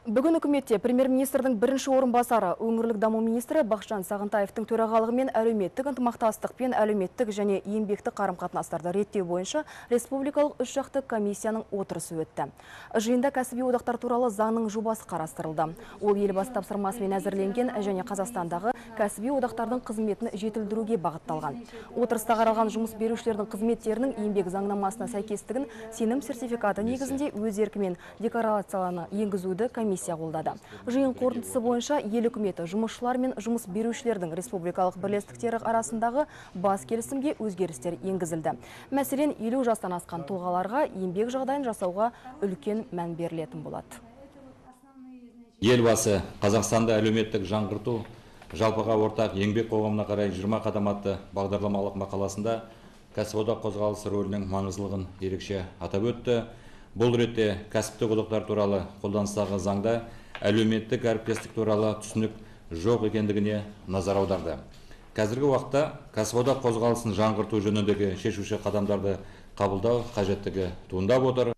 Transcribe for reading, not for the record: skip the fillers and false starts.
Бүгін үкіметте премьер-министрдің бірінші орынбасары өңірлік даму министрі Бақытжан Сағынтаевтың төрағалығымен әлеуметтік ынтымақтастық пен әлеуметтік және еңбекті қарым-қатынастарды реттеу бойынша республикалық үшжақты комиссияның отырысы өтті. Жиында кәсіби одақтар туралы заңның жобасы қарастырылды. Ол елбасы тапсырмасымен әзірленген және Қазақстандағы кәсіби одақтардың қызметін жетілдіруге бағытталған. Отырыста қаралған жұмыс берушілердің қызметтерінің еңбек заңнамасына сәйкестігін сенім сертификаты негізінде өз еркімен декларацияланы енгізуді комиссия қолдады. Жиын қорытындысы бойынша ел үкіметі жұмысшылар мен жұмыс берушілердің республикалық бірлестіктері арасындағы бас келісімге өзгерістер енгізілді. Мәселен, 50 жастан асқан тұлғаларға еңбек жағдайын жасауға үлкен мән берілетін болады. Елбасы Қазақстанды әлеуметтік жаңғырту жалпыға ортақ еңбек қоғамына қарай 20 қадам атты бағдарламалық мақаласында кәсіподақ қозғалысы рөлінің маңыздылығын ерекше атап өтті. Бұл ретте кәсіптік одақтар туралы қолданыстағы заңда әлеуметтік әріптестік туралы түсінік жоқ екендігіне назар аударды. Қазіргі уақытта кәсіподақ қозғалысын жаңғырту жөніндегі шешуші қадамдарды қабылдау қажеттігі туындап отыр.